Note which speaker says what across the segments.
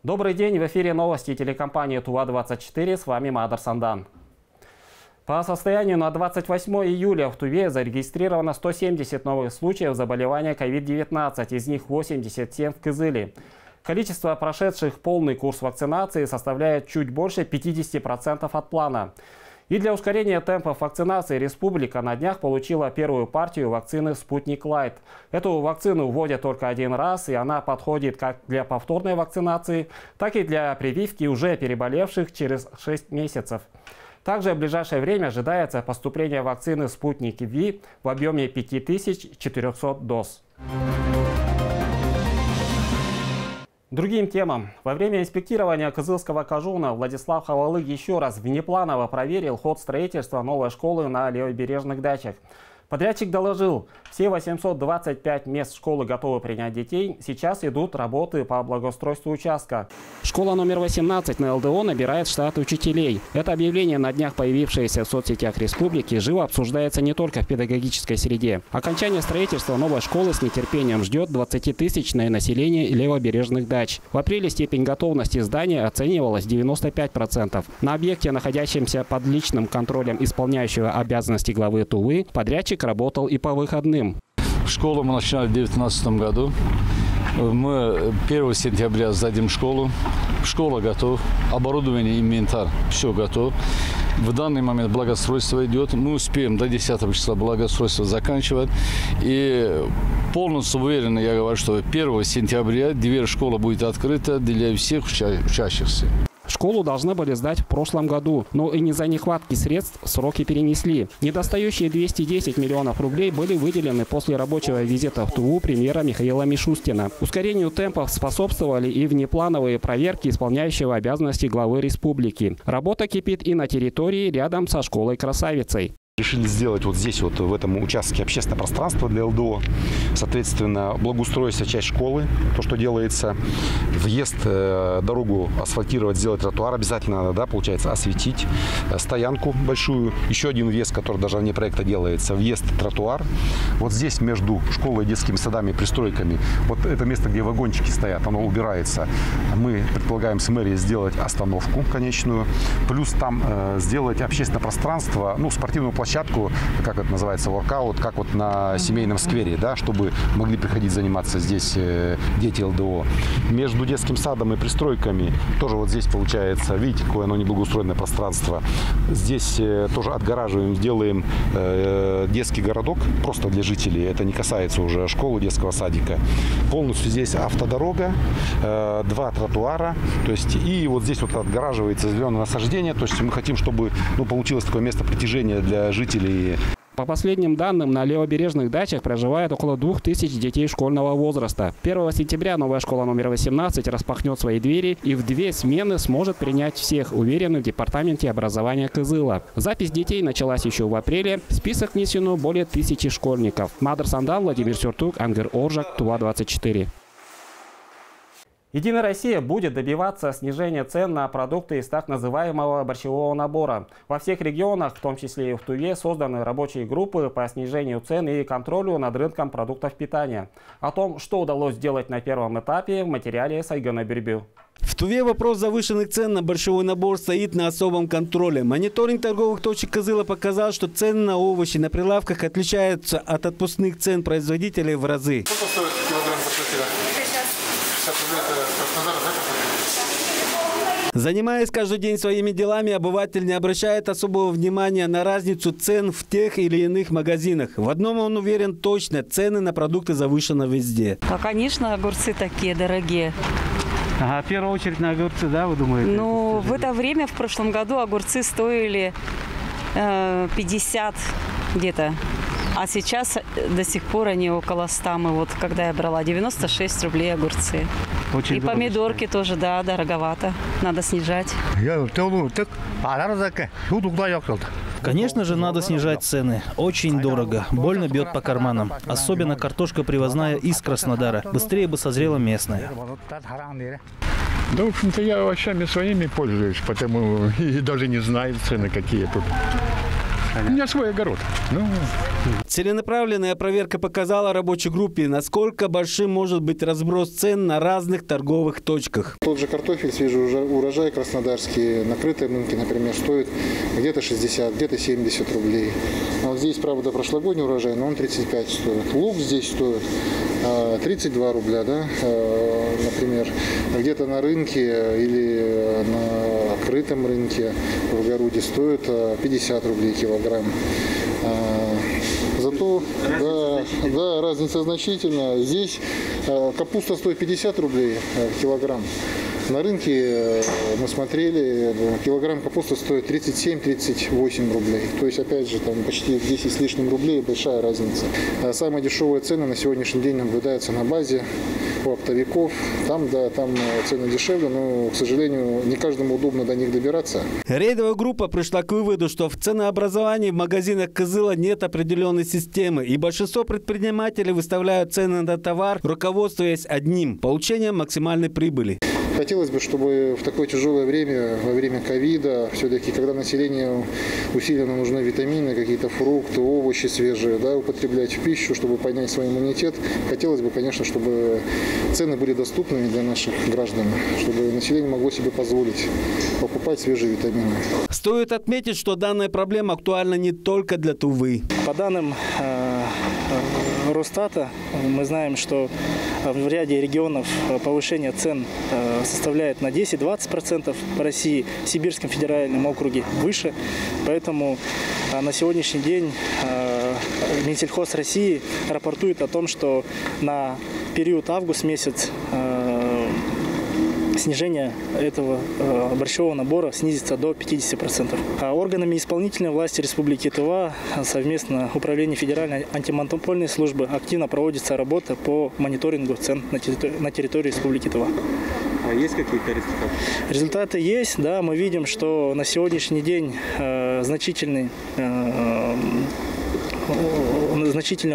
Speaker 1: Добрый день, в эфире новости телекомпании Тува-24, с вами Мадр Сандан. По состоянию на 28 июля в Туве зарегистрировано 170 новых случаев заболевания COVID-19, из них 87 в Кызыле. Количество прошедших полный курс вакцинации составляет чуть больше 50% от плана. И для ускорения темпов вакцинации республика на днях получила первую партию вакцины «Спутник Лайт». Эту вакцину вводят только один раз, и она подходит как для повторной вакцинации, так и для прививки уже переболевших через 6 месяцев. Также в ближайшее время ожидается поступление вакцины «Спутник Ви» в объеме 5400 доз. Другим темам. Во время инспектирования Кызылского Кажуна Владислав Хавалык еще раз внепланово проверил ход строительства новой школы на левобережных дачах. Подрядчик доложил, все 825 мест школы готовы принять детей. Сейчас идут работы по благоустройству участка. Школа номер 18 на ЛДО набирает штат учителей. Это объявление, на днях появившееся в соцсетях республики, живо обсуждается не только в педагогической среде. Окончание строительства новой школы с нетерпением ждет 20-тысячное население левобережных дач. В апреле степень готовности здания оценивалась 95%. На объекте, находящемся под личным контролем исполняющего обязанности главы Тувы, подрядчик работал и по выходным.
Speaker 2: Школу мы начинали в 2019 году. Мы 1 сентября сдадим школу. Школа готова. Оборудование, инвентарь, все готово. В данный момент благоустройство идет. Мы успеем до 10 числа благоустройство заканчивать. И полностью уверен, я говорю, что 1 сентября дверь школы будет открыта для всех учащихся.
Speaker 1: Школу должны были сдать в прошлом году, но и из-за нехватки средств сроки перенесли. Недостающие 210 миллионов рублей были выделены после рабочего визита в Туву премьера Михаила Мишустина. Ускорению темпов способствовали и внеплановые проверки исполняющего обязанности главы республики. Работа кипит и на территории рядом со школой-красавицей.
Speaker 3: Решили сделать вот здесь, вот в этом участке, общественное пространство для ЛДО. Соответственно, благоустроить часть школы, то, что делается. Въезд, дорогу асфальтировать, сделать тротуар обязательно надо, да, получается, осветить. Стоянку большую, еще один въезд, который даже вне проекта делается. Въезд, тротуар. Вот здесь между школой и детскими садами и пристройками, вот это место, где вагончики стоят, оно убирается. Мы предполагаем с мэрией сделать остановку конечную. Плюс там сделать общественное пространство, ну, спортивную площадку, как это называется, воркаут, как вот на семейном сквере, да, чтобы могли приходить заниматься здесь дети ЛДО. Между детским садом и пристройками тоже вот здесь получается, видите, какое оно неблагоустроенное пространство. Здесь тоже отгораживаем, делаем детский городок просто для жителей. Это не касается уже школы, детского садика. Полностью здесь автодорога, 2 тротуара, то есть и вот здесь вот отгораживается зеленое насаждение. То есть мы хотим, чтобы, ну, получилось такое место притяжения для жителей.
Speaker 1: По последним данным, на левобережных дачах проживает около 2000 детей школьного возраста. 1 сентября новая школа номер 18 распахнет свои двери и в 2 смены сможет принять всех, уверены в департаменте образования Кызыла. Запись детей началась еще в апреле. В список внесено более 1000 школьников. Мадр Сандан, Владимир Сюртук, Ангар Оржак, Тува-24. Единая Россия будет добиваться снижения цен на продукты из так называемого борщевого набора. Во всех регионах, в том числе и в Туве, созданы рабочие группы по снижению цен и контролю над рынком продуктов питания. О том, что удалось сделать на первом этапе, в материале Сайгана Бирбю.
Speaker 4: В Туве вопрос завышенных цен на борщевой набор стоит на особом контроле. Мониторинг торговых точек Кызыла показал, что цены на овощи на прилавках отличаются от отпускных цен производителей в разы.
Speaker 5: Сколько стоит килограмм картофеля? 60 рублей, это Краснодар, да?
Speaker 4: Занимаясь каждый день своими делами, обыватель не обращает особого внимания на разницу цен в тех или иных магазинах. В одном он уверен точно – цены на продукты завышены везде.
Speaker 6: А, конечно, огурцы такие дорогие.
Speaker 4: Ага, в первую очередь на огурцы, да, вы думаете?
Speaker 6: Ну, в это время, в прошлом году, огурцы стоили 50 где-то. А сейчас до сих пор они около 100. Мы вот, когда я брала, 96 рублей огурцы.
Speaker 4: Очень
Speaker 6: и помидорки тоже, да, дороговато. Надо снижать.
Speaker 7: Конечно же, надо снижать цены. Очень дорого. Больно бьет по карманам. Особенно картошка привозная из Краснодара. Быстрее бы созрела местная.
Speaker 5: Да, в общем-то, я овощами своими пользуюсь, потому и даже не знаю цены, какие тут.
Speaker 8: У меня свой огород.
Speaker 4: Целенаправленная проверка показала рабочей группе, насколько большим может быть разброс цен на разных торговых точках.
Speaker 5: Тот же картофель, свежий урожай краснодарский, на крытой рынке, например, стоит где-то 60, где-то 70 рублей. А вот здесь, правда, прошлогодний урожай, но он 35 стоит. Лук здесь стоит 32 рубля, да, например. Где-то на рынке или на открытом рынке в огороде стоит 50 рублей килограмм. Зато разница значительная. Здесь капуста стоит 50 рублей килограмм. На рынке мы смотрели, килограмм капусты стоит 37-38 рублей. То есть, опять же, там почти 10 с лишним рублей, большая разница. Самые дешевые цены на сегодняшний день наблюдаются на базе у оптовиков. Там цены дешевле, но, к сожалению, не каждому удобно до них добираться.
Speaker 4: Рейдовая группа пришла к выводу, что в ценообразовании в магазинах Кызыла нет определенной системы, и большинство предпринимателей выставляют цены на товар, руководствуясь одним – получением максимальной прибыли.
Speaker 5: Хотелось бы, чтобы в такое тяжелое время, во время ковида, все-таки, когда населению усиленно нужны витамины, какие-то фрукты, овощи свежие, да, употреблять в пищу, чтобы поднять свой иммунитет, хотелось бы, конечно, чтобы цены были доступными для наших граждан, чтобы население могло себе позволить покупать свежие витамины.
Speaker 4: Стоит отметить, что данная проблема актуальна не только для Тувы.
Speaker 9: По данным Росстата, мы знаем, что в ряде регионов повышение цен составляет на 10-20% по России, в Сибирском федеральном округе выше. Поэтому на сегодняшний день Минсельхоз России рапортует о том, что на период август месяц снижение этого борщевого набора снизится до 50%. А органами исполнительной власти Республики Тыва совместно Управление Федеральной антимонопольной службы активно проводится работа по мониторингу цен на территории Республики Тыва.
Speaker 10: А есть какие-то результаты?
Speaker 9: Результаты есть, да. Мы видим, что на сегодняшний день значительное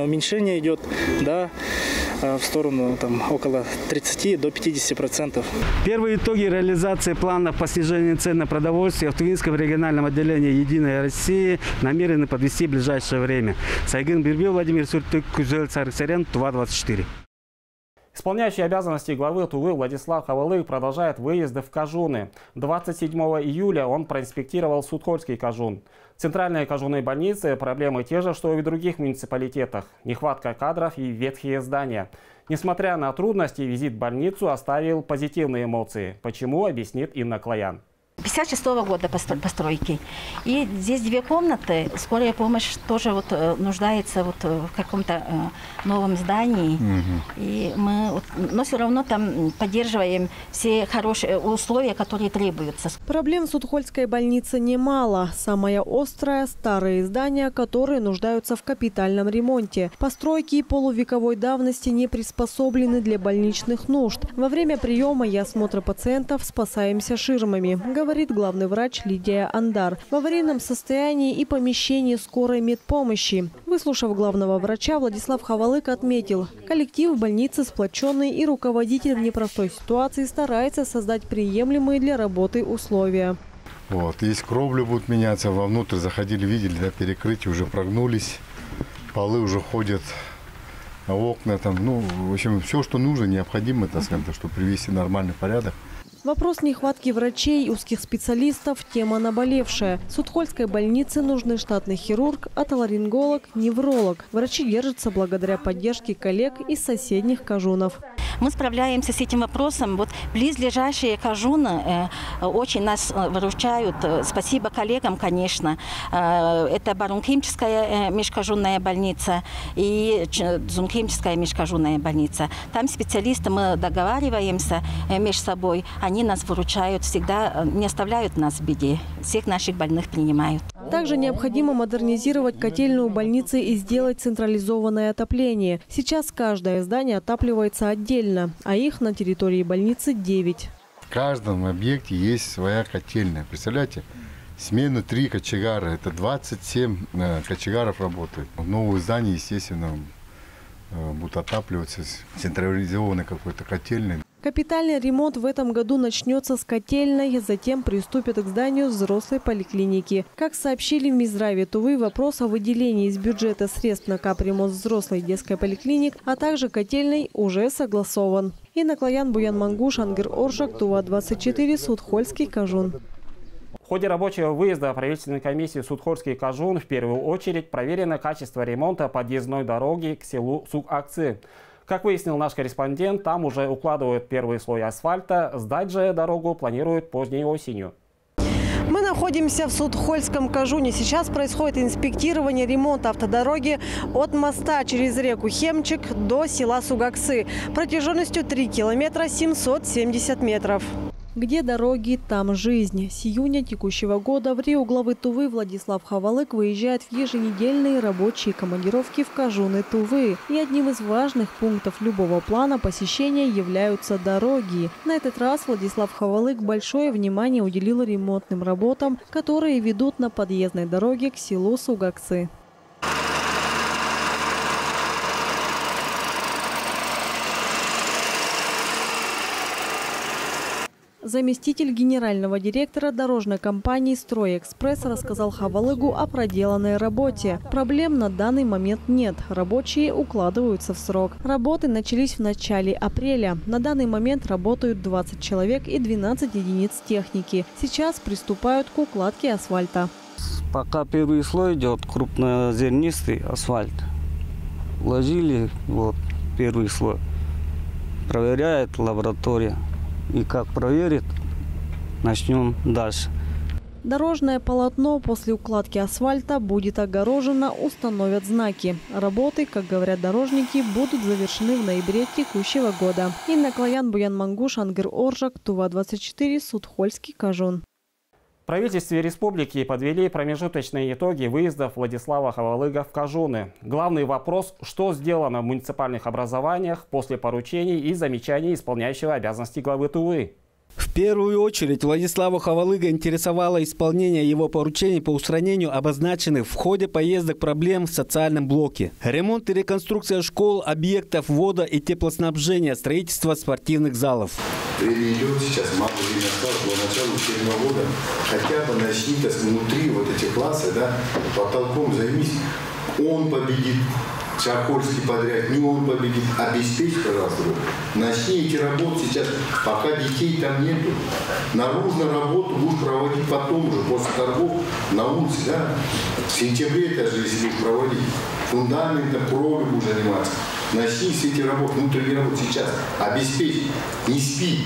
Speaker 9: уменьшение идет, да, в сторону около 30 до 50%.
Speaker 4: Первые итоги реализации планов по снижению цен на продовольствие в Тувинском региональном отделении «Единой России» намерены подвести в ближайшее время. Сайгын Бирбе, Владимир Суртык, Кузел Царсарян, Тува-24.
Speaker 1: Исполняющий обязанности главы Тувы Владислав Хавалык продолжает выезды в Кажуны. 27 июля он проинспектировал Судхольский Кажун. В центральной Кажунной больнице проблемы те же, что и в других муниципалитетах. Нехватка кадров и ветхие здания. Несмотря на трудности, визит в больницу оставил позитивные эмоции. Почему, объяснит Инна Клоян.
Speaker 11: 56-го года постройки. И здесь 2 комнаты. Скорая помощь тоже нуждается в каком-то новом здании. И но все равно там поддерживаем все хорошие условия, которые требуются.
Speaker 12: Проблем в Судхольской больнице немало. Самая острая – старые здания, которые нуждаются в капитальном ремонте. Постройки полувековой давности не приспособлены для больничных нужд. Во время приема и осмотра пациентов спасаемся ширмами, говорит главный врач Лидия Андар. В аварийном состоянии и помещении скорой медпомощи. Выслушав главного врача, Владислав Хавалык отметил, коллектив в больнице сплоченный и руководитель в непростой ситуации старается создать приемлемые для работы условия.
Speaker 13: Есть кровли будут меняться, вовнутрь заходили, видели, да, перекрытия уже прогнулись, полы уже ходят, окна там, в общем, все, что нужно, необходимо, так сказать, чтобы привести нормальный порядок.
Speaker 12: Вопрос нехватки врачей и узких специалистов – тема наболевшая. В Судхольской больнице нужны штатный хирург, отоларинголог, невролог. Врачи держатся благодаря поддержке коллег из соседних Кажунов.
Speaker 11: Мы справляемся с этим вопросом. Близлежащие Кажуны очень нас выручают. Спасибо коллегам, конечно. Это Барункимческая межкажунная больница и Дзункимческая межкажунная больница. Там специалисты, мы договариваемся между собой. Они нас выручают всегда, не оставляют нас в беде. Всех наших больных принимают.
Speaker 12: Также необходимо модернизировать котельную больницы и сделать централизованное отопление. Сейчас каждое здание отапливается отдельно, а их на территории больницы 9.
Speaker 13: В каждом объекте есть своя котельная. Представляете, смену 3 кочегара, это 27 кочегаров работают. Новые здания, естественно, будут отапливаться централизованной какой-то котельной.
Speaker 12: Капитальный ремонт в этом году начнется с котельной, затем приступят к зданию взрослой поликлиники. Как сообщили в Минздраве Тувы, вопрос о выделении из бюджета средств на капремонт взрослой детской поликлиник, а также котельной уже согласован. Инна Клаян, Буян Мангуш, Ангер Оржак, Тува-24, Судхольский, Кажун.
Speaker 1: В ходе рабочего выезда правительственной комиссии Судхольский Кажун в первую очередь проверено качество ремонта подъездной дороги к селу Сук-Акцы. Как выяснил наш корреспондент, там уже укладывают первый слой асфальта, сдать же дорогу планируют поздней осенью.
Speaker 12: Мы находимся в Судхольском Кажуне. Сейчас происходит инспектирование ремонта автодороги от моста через реку Хемчик до села Сук-Акцы протяженностью 3 километра 770 метров. Где дороги, там жизнь. С июня текущего года в Рио главы Тувы Владислав Хавалык выезжает в еженедельные рабочие командировки в Кажуны Тувы. И одним из важных пунктов любого плана посещения являются дороги. На этот раз Владислав Хавалык большое внимание уделил ремонтным работам, которые ведут на подъездной дороге к селу Сук-Акцы. Заместитель генерального директора дорожной компании «Стройэкспресс» рассказал Хавалыгу о проделанной работе. Проблем на данный момент нет. Рабочие укладываются в срок. Работы начались в начале апреля. На данный момент работают 20 человек и 12 единиц техники. Сейчас приступают к укладке асфальта.
Speaker 8: Пока первый слой идет, крупнозернистый асфальт. Вложили первый слой. Проверяет лаборатория. И как проверит, начнем дальше.
Speaker 12: Дорожное полотно после укладки асфальта будет огорожено, установят знаки. Работы, как говорят дорожники, будут завершены в ноябре текущего года. Инна Клаян, Буян Мангуш, Ангер Оржак, Тува-24, Судхольский, Кажун.
Speaker 1: В правительстве республики подвели промежуточные итоги выездов Владислава Хавалыга в Кажуны. Главный вопрос – что сделано в муниципальных образованиях после поручений и замечаний исполняющего обязанности главы Тувы.
Speaker 4: В первую очередь Владислава Хавалыга интересовало исполнение его поручений по устранению обозначенных в ходе поездок проблем в социальном блоке. Ремонт и реконструкция школ, объектов вода- и теплоснабжения, строительство спортивных залов.
Speaker 14: Время идет, сейчас мало времени осталось до начала учебного года. Хотя бы начни внутри вот эти классы, потолком займись. Он победит. Чахольский подряд, не он победит. Обеспечь, пожалуйста. Начни эти работы сейчас, пока детей там нету. Наружную работу будешь проводить потом уже, после торгов, на улице, В сентябре даже, если будешь проводить, фундаментом, кровлю будешь заниматься. Начни все эти работы, внутренние работы сейчас. Обеспечь, не спи.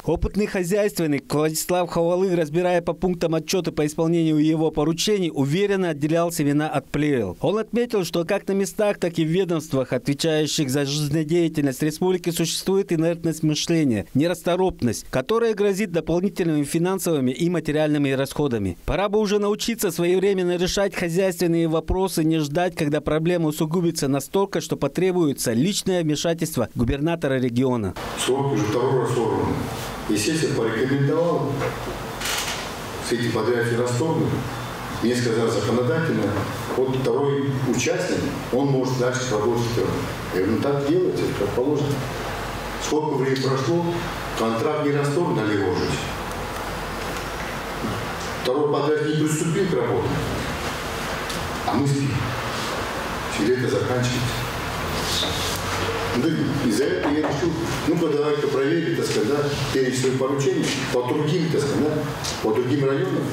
Speaker 4: Опытный хозяйственник Владислав Хавалык, разбирая по пунктам отчеты по исполнению его поручений, уверенно отделял семена от плевел. Он отметил, что как на местах, так и в ведомствах, отвечающих за жизнедеятельность республики, существует инертность мышления, нерасторопность, которая грозит дополнительными финансовыми и материальными расходами. Пора бы уже научиться своевременно решать хозяйственные вопросы, не ждать, когда проблема усугубится настолько, что потребуется личное вмешательство губернатора региона.
Speaker 14: Срок уже второй раз сорван. Естественно, порекомендовал, все эти подрядчики расторгнут. Мне сказал законодательно, вот второй участник, он может дальше продолжить. Я говорю, так делайте, как положено. Сколько времени прошло, контракт не расторгнули его жить. Второй подрядчик не приступил к работе, а мы спим. Все это заканчивается. Из-за этого я решил, давайте проверить, перечень своих поручений по другим, по другим районам.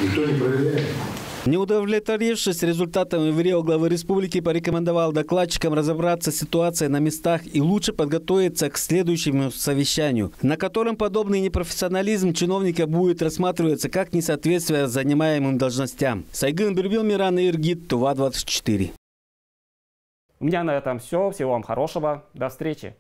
Speaker 14: Никто не проверяет.
Speaker 4: Не удовлетворившись результатами в Рио, главы республики порекомендовал докладчикам разобраться с ситуацией на местах и лучше подготовиться к следующему совещанию, на котором подобный непрофессионализм чиновника будет рассматриваться как несоответствие занимаемым должностям. Сайгын Бирбил, Миран Иргит, Тува-24.
Speaker 1: У меня на этом все. Всего вам хорошего. До встречи.